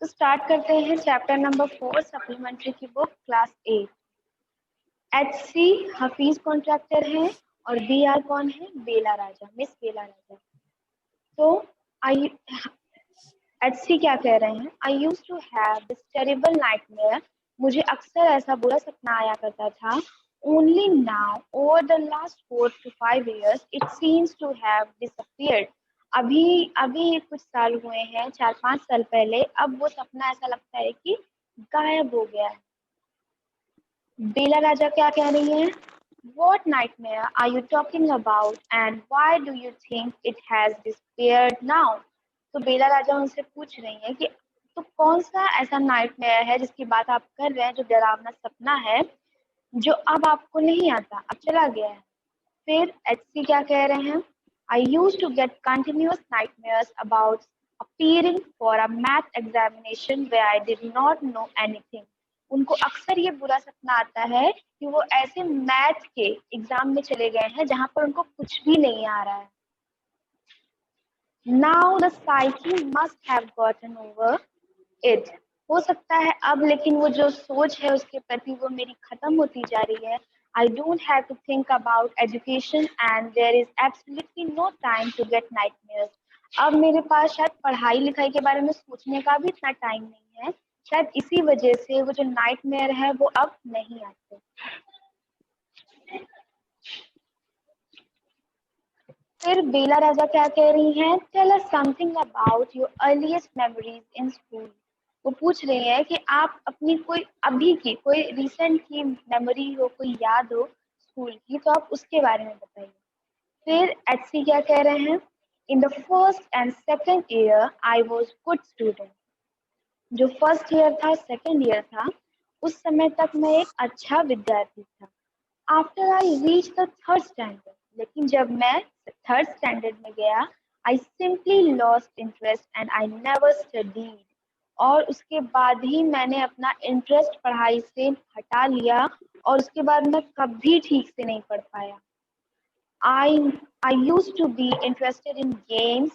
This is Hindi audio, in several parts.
तो स्टार्ट करते हैं चैप्टर नंबर 4 सप्लीमेंट्री की book class 8। HC Hafeez Contractor है और BR कौन है? बेला राजा, मिस बेला राजा। तो आई HC क्या कह रहे हैं? I used to have this terrible nightmare, मुझे अक्सर ऐसा बुरा सपना आया करता था। Only now, over the last 4 to 5 years, it seems to have disappeared. अभी कुछ साल हुए हैं, 4-5 साल पहले, अब वो सपना ऐसा लगता है कि गायब हो गया है। बेला राजा क्या कह रही है? What nightmare are you talking about and why do you think it has disappeared now? तो बेला राजा उनसे पूछ रही है कि तो कौन सा ऐसा नाइटमेयर है जिसकी बात आप कर रहे हैं, जो डरावना सपना है जो अब आपको नहीं आता, अब चला गया है। फिर HC क्या कह रहे हैं? I used to get continuous nightmares about appearing for a math examination where I did not know anything. उनको अक्सर ये बुरा सपना आता है कि वो ऐसे मैथ के एग्जाम में चले गए हैं जहां पर उनको कुछ भी नहीं आ रहा है। Now the psyche must have gotten over it. हो सकता है अब, लेकिन वो जो सोच है उसके प्रति वो मेरी खत्म होती जा रही है। I don't have to think about education and there is absolutely no time to get nightmares. अब मेरे पास शायद पढ़ाई लिखाई के बारे में सोचने का भी इतना टाइम नहीं है। शायद इसी वजह से वो जो नाइटमेयर है वो अब नहीं आते। फिर बेला राजा क्या कह रही हैं? Tell us something about your earliest memories in school. वो पूछ रही है कि आप अपनी कोई अभी की, कोई रिसेंट की मेमोरी हो, कोई याद हो स्कूल की, तो आप उसके बारे में बताइए। फिर HC क्या कह रहे हैं? In the first and second year I was good student. जो फर्स्ट ईयर था, सेकेंड ईयर था, उस समय तक मैं एक अच्छा विद्यार्थी था। After I reach the third standard, लेकिन जब मैं थर्ड स्टैंडर्ड में गया, I simply lost interest and I never studied. और उसके बाद ही मैंने अपना इंटरेस्ट पढ़ाई से हटा लिया और उसके बाद मैं कभी ठीक से नहीं पढ़ पाया। I used to be interested in games,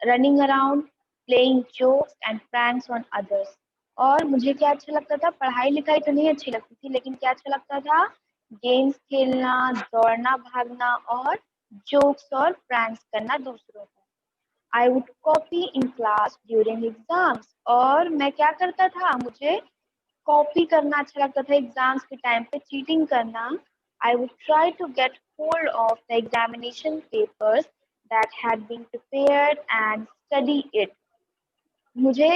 running around, playing jokes and pranks on others. और मुझे क्या अच्छा लगता था? पढ़ाई लिखाई तो नहीं अच्छी लगती थी, लेकिन क्या अच्छा लगता था? गेम्स खेलना, दौड़ना भागना और जोक्स और प्रैंक्स करना दूसरों का। I would copy in class during exams. और मैं क्या करता था? मुझे कॉपी करना अच्छा लगता था एग्जाम्स के टाइम पे, चीटिंग करना। I would try to get hold of the examination papers that had been prepared and study it. मुझे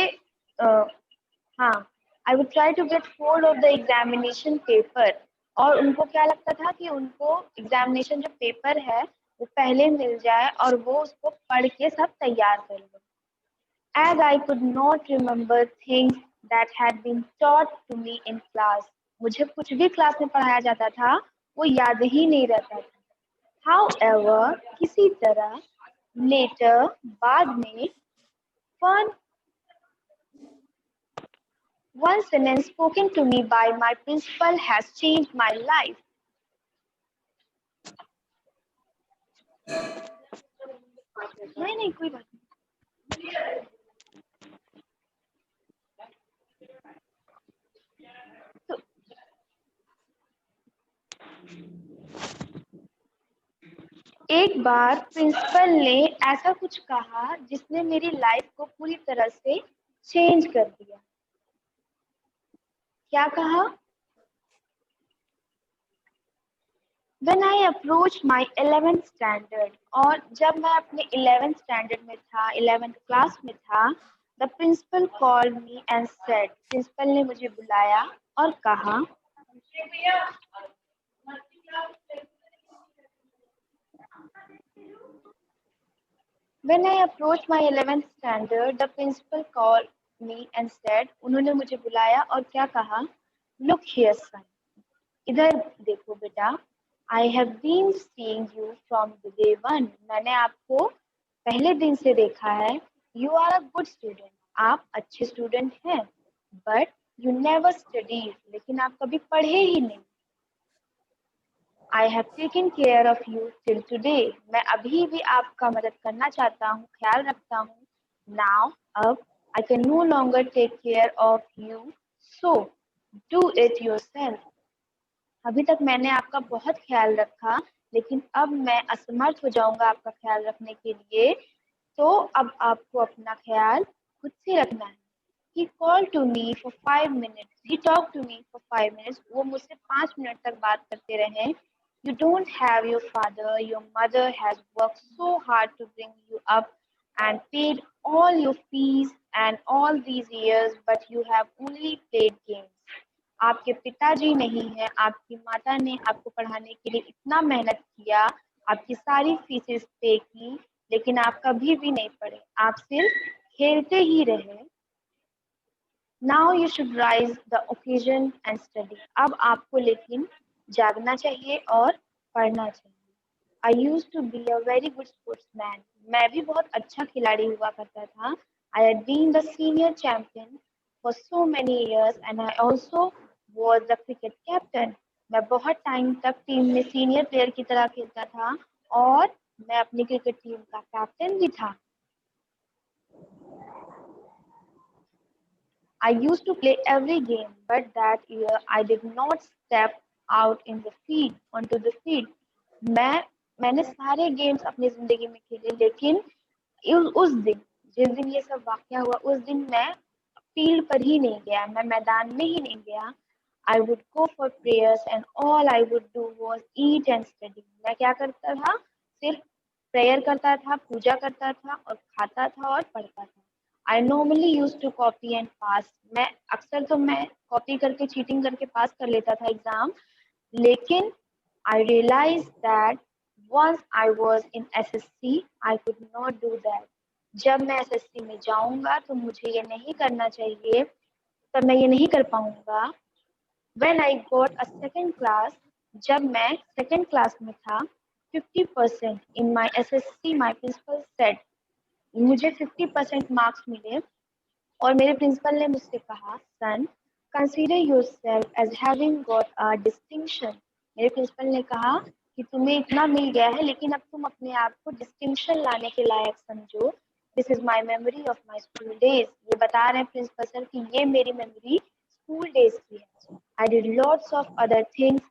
हाँ, I would try to get hold of the examination paper. और उनको क्या लगता था कि उनको एग्जामिनेशन जो पेपर है वो पहले मिल जाए और वो उसको पढ़ के सब तैयार कर ले। As I could not remember things that had been taught to me in class. मुझे कुछ भी क्लास में पढ़ाया जाता था वो याद ही नहीं रहता था। However, किसी तरह later, बाद में, one sentence spoken to me by my principal has changed my life. नहीं कोई बात नहीं। तो एक बार प्रिंसिपल ने ऐसा कुछ कहा जिसने मेरी लाइफ को पूरी तरह से चेंज कर दिया। क्या कहा? When I approached my 11th standard, और जब मैं अपने 11th standard में था, 11th क्लास में था, the principal called me and said, principal ने मुझे बुलाया और कहा, When I approached my 11th standard, the principal called me and said, उन्होंने मुझे बुलाया और क्या कहा? Look here, son. इधर देखो बेटा. I have been seeing you from the day one. मैंने आपको पहले दिन से देखा है. You are a good student. आप अच्छे स्टूडेंट हैं. But you never studied. लेकिन आप कभी पढ़े ही नहीं. I have taken care of you till today. मैं अभी भी आपका मदद करना चाहता हूँ, ख्याल रखता हूँ. Now, अब I can no longer take care of you, so do it yourself. अभी तक मैंने आपका बहुत ख्याल रखा, लेकिन अब मैं असमर्थ हो जाऊंगा आपका ख्याल रखने के लिए, तो अब आपको अपना ख्याल खुद से रखना है। He called to me for 5 minutes. He talked to me for 5 minutes. वो मुझसे 5 मिनट तक बात करते रहे. You don't have your father. Your mother has worked so hard to bring you up and paid all your fees and all these years, but you have only played games. आपके पिताजी नहीं है, आपकी माता ने आपको पढ़ाने के लिए इतना मेहनत किया, आपकी सारी फीसेस पे की, लेकिन आप कभी भी नहीं पढ़े, आप सिर्फ खेलते ही रहे। Now you should rise the occasion and study. अब आपको लेकिन जागना चाहिए और पढ़ना चाहिए। I used to be a very good sportsman. मैं भी बहुत अच्छा खिलाड़ी हुआ करता था। I had been the senior champion for so many years and I also was the cricket captain. मैं बहुत टाइम तक टीम में सीनियर प्लेयर की तरह खेलता था और मैं अपनी क्रिकेट टीम का कैप्टन भी था। I used to play every game, but that year I did not step out in the field onto the field. मैंने सारे गेम्स अपनी जिंदगी में खेले, लेकिन उस दिन जिस दिन ये सब वाकया हुआ, उस दिन मैं फील्ड पर ही नहीं गया, मैं मैदान में ही नहीं गया। I would go for prayers and all I would do was eat and study. मैं क्या करता था? सिर्फ प्रेयर करता था, पूजा करता था और खाता था और पढ़ता था। I normally used to copy and pass. मैं कॉपी करके चीटिंग करके पास कर लेता था एग्जाम, लेकिन I realized that once I was in SSC, I could not do that. जब मैं SSC में जाऊंगा तो मुझे ये नहीं करना चाहिए, तब मैं ये नहीं कर पाऊंगा। When I got a second class, जब मैं second class में था, 50% in my SSC, my principal said, मुझे 50% मार्क्स मिले और मेरे प्रिंसिपल ने मुझसे कहा, son consider yourself as having got a distinction. मेरे प्रिंसिपल ने कहा कि तुम्हें इतना मिल गया है, लेकिन अब तुम अपने आप को डिस्टिंक्शन लाने के लायक समझो। This is my memory of my school days. ये बता रहे हैं प्रिंसिपल सर कि ये मेरी मेमोरी स्कूल डेज की है। I did lots of other things.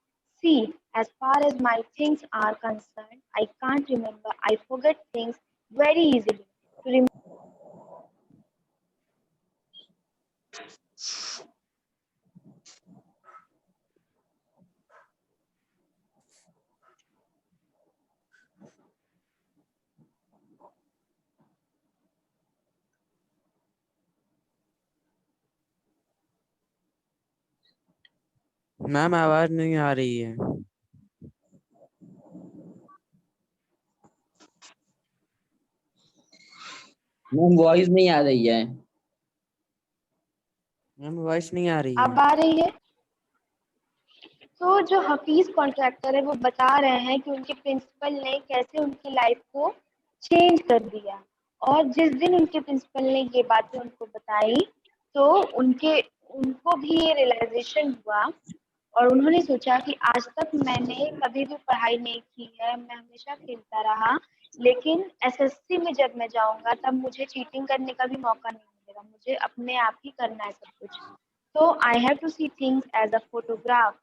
See, as far as my things are concerned, I can't remember. I forget things very easily. To ma'am आवाज नहीं आ रही है। मैम वॉइस नहीं आ रही है। मैम वॉइस नहीं आ रही है। अब आ रही है। तो जो हफीज कॉन्ट्रैक्टर है वो बता रहे हैं कि उनके प्रिंसिपल ने कैसे उनकी लाइफ को चेंज कर दिया, और जिस दिन उनके प्रिंसिपल ने ये बातें उनको बताई तो उनको भी ये रियलाइजेशन हुआ और उन्होंने सोचा कि आज तक मैंने कभी भी पढ़ाई नहीं की है, मैं हमेशा खेलता रहा, लेकिन एसएससी में जब मैं जाऊंगा तब मुझे चीटिंग करने का भी मौका नहीं मिलेगा, मुझे अपने आप ही करना है सब कुछ। तो I have to see things as a photograph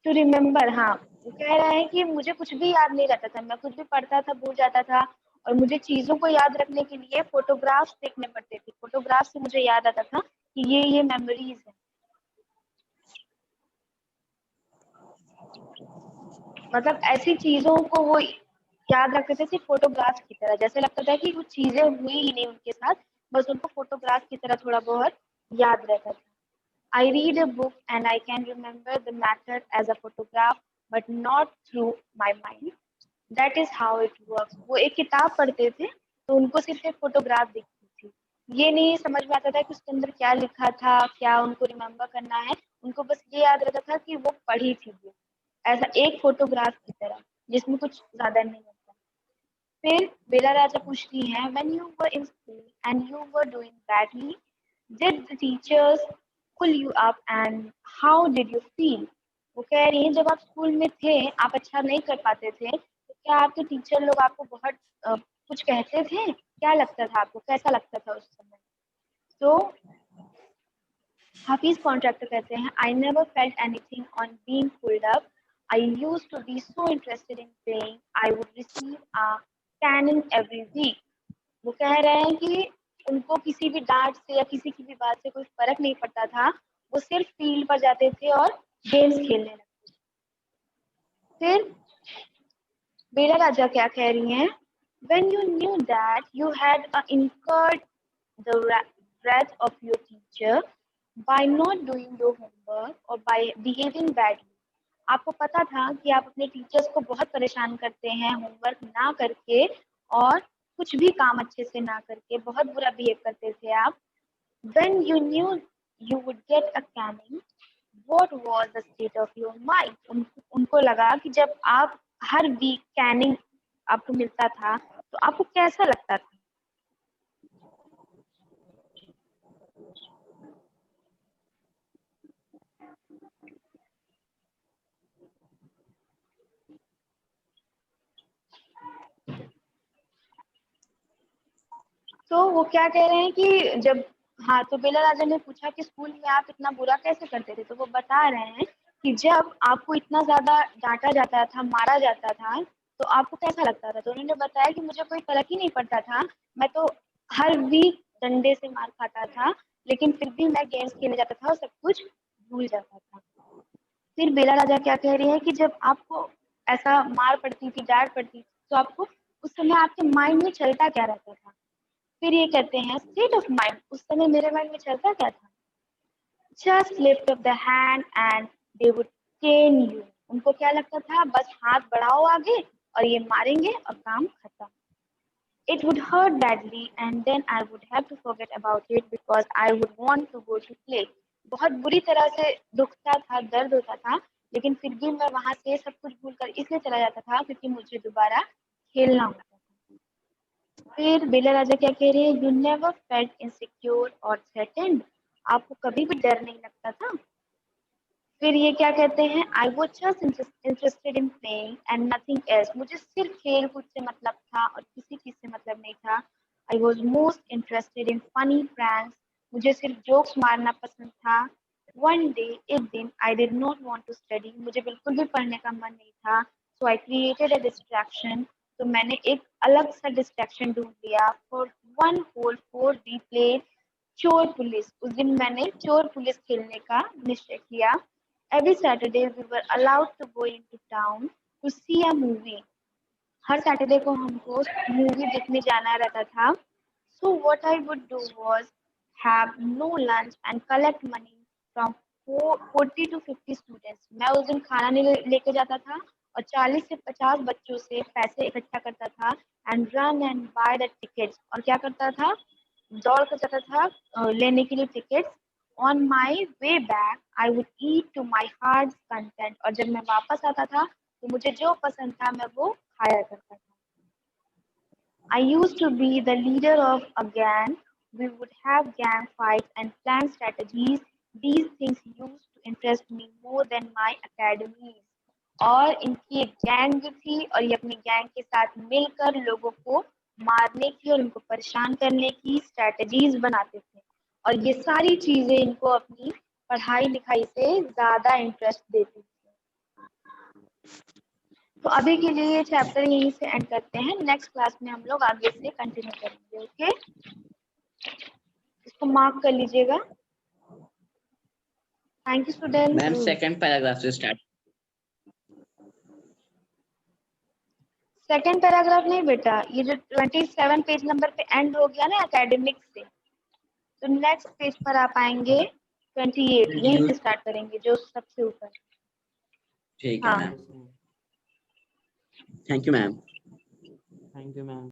to remember. हाँ, वो कह रहा है कि मुझे कुछ भी याद नहीं रहता था, मैं कुछ भी पढ़ता था भूल जाता था, और मुझे चीजों को याद रखने के लिए फोटोग्राफ्स देखने पड़ते थे, फोटोग्राफ से मुझे याद आता था कि ये मेमोरीज है। मतलब ऐसी चीजों को वो याद रखते थे सिर्फ फोटोग्राफ की तरह, जैसे लगता था कि वो चीजें हुई ही नहीं उनके साथ, बस उनको फोटोग्राफ की तरह थोड़ा बहुत याद रहता था। I read a book and I can remember the matter as a photograph, but not through my mind. That is how it works. वो एक किताब पढ़ते थे तो उनको सिर्फ एक फोटोग्राफ दिखती थी, ये नहीं समझ में आता था कि उसके अंदर क्या लिखा था, क्या उनको रिमेम्बर करना है, उनको बस ये याद रहता था कि वो पढ़ी थी वो, ऐसा एक फोटोग्राफ की तरह जिसमें कुछ ज्यादा नहीं होता। फिर बेला राजा पूछती है, when you were in school and you were doing badly, did the teachers pull you up and how did you feel? वो कह रही है, जब आप स्कूल में थे, आप अच्छा नहीं कर पाते थे, तो क्या आपके टीचर लोग आपको बहुत कुछ कहते थे? क्या लगता था आपको, कैसा लगता था उस समय? तो हाफिज कॉन्ट्रैक्टर कहते हैं, I never felt anything on being pulled up, I used to be so interested in playing, I would receive a caning every week. वो कह रहे हैं कि उनको किसी भी डांट से या किसी की भी बात से कोई फर्क नहीं पड़ता था, वो सिर्फ फील्ड पर जाते थे और गेम्स खेलने लगते थे। फिर बेला राजा क्या कह रही हैं, when you knew that you had incurred the wrath of your teacher by not doing your homework or by behaving badly, आपको पता था कि आप अपने टीचर्स को बहुत परेशान करते हैं होमवर्क ना करके और कुछ भी काम अच्छे से ना करके, बहुत बुरा बिहेव करते थे आप। when you knew you would get a caning, what was the state of your mind? उनको लगा कि जब आप हर वीक कैनिंग आपको मिलता था तो आपको कैसा लगता था। तो वो क्या कह रहे हैं कि जब हाँ, तो बेला राजा ने पूछा कि स्कूल में आप इतना बुरा कैसे करते थे, तो वो बता रहे हैं कि जब आपको इतना ज्यादा डांटा जाता था, मारा जाता था, तो आपको कैसा लगता था। तो उन्होंने बताया कि मुझे कोई फर्क ही नहीं पड़ता था, मैं तो हर वीक डंडे से मार खाता था, लेकिन फिर भी मैं गेम्स खेलने जाता था और सब कुछ भूल जाता था। फिर बेला राजा क्या कह रही है कि जब आपको ऐसा मार पड़ती थी, डांट पड़ती थी, तो आपको उस समय आपके माइंड में चलता क्या रहता था। फिर ये कहते हैं स्टेट ऑफ माइंड, उस समय मेरे माइंड में चलता क्या था, just lift up the hand and they would can you. उनको क्या लगता था, बस हाथ बढ़ाओ आगे और ये मारेंगे और काम खत्म। It would hurt badly and then I would have to forget about it because I would want to go to play. बहुत बुरी तरह से दुखता था, दर्द होता था, लेकिन फिर भी मैं वहां से सब कुछ भूलकर इसलिए चला जाता था क्योंकि मुझे दोबारा खेलना होता था। फिर बेला राजा क्या कह रहे हैं, यू नेवर फेल्ट इनसिक्योर और थ्रेटेंड, आपको कभी भी डर नहीं लगता था। फिर ये क्या कहते हैं, I was just interested in playing and nothing else, मुझे सिर्फ खेल कूद से मतलब था और किसी चीज से मतलब नहीं था। I was most interested in funny pranks, मुझे सिर्फ जोक्स मारना पसंद था। वन डे, एक दिन, I did not want to study, मुझे बिल्कुल भी पढ़ने का मन नहीं था, सो आई क्रिएटेड अ डिस्ट्रैक्शन, तो मैंने एक अलग सा डिस्ट्रैक्शन ढूंढ लिया। For one whole 4 we played चोर पुलिस, उस दिन मैंने चोर पुलिस खेलने का निश्चय किया। Every Saturday we were allowed to go into town to see a movie. Her Saturday को हमको मूवी देखने जाना रहता था। So what I would do was have no lunch and collect money from 40 to 50 students. मैं उस दिन खाना नहीं लेके जाता था और 40 से 50 बच्चों से पैसे इकट्ठा करता था and run and buy the tickets. और क्या करता था, दौड़ कर जाता था लेने के लिए tickets. On my way back I would eat to my heart content, और जब मैं वापस आता था तो मुझे जो पसंद था मैं वो खाया करता था। I used to be the leader of a gang, we would have gang fights and plan strategies, these things used to interest me more than my academies. और इनकी एक गैंग भी थी और ये अपनी गैंग के साथ मिलकर लोगों को मारने की और उनको परेशान करने की स्ट्रेटजीज बनाते थे, और ये सारी चीजें इनको अपनी पढ़ाई लिखाई से ज्यादा इंटरेस्ट देती थी। तो अभी के लिए ये चैप्टर यहीं से एंड करते हैं, नेक्स्ट क्लास में हम लोग आगे से कंटिन्यू करेंगे। ओके, इसको मार्क कर लीजिएगा। Thank you student. Ma'am second paragraph से स्टार्ट। सेकंड पैराग्राफ नहीं बेटा, ये जो 27 पेज नंबर पे एंड हो गया ना एकेडमिक से, तो नेक्स्ट पेज पर आप आएंगे 28, यहीं से स्टार्ट करेंगे जो सबसे ऊपर। ठीक है हाँ ma'am, thank you ma'am. Thank you ma'am.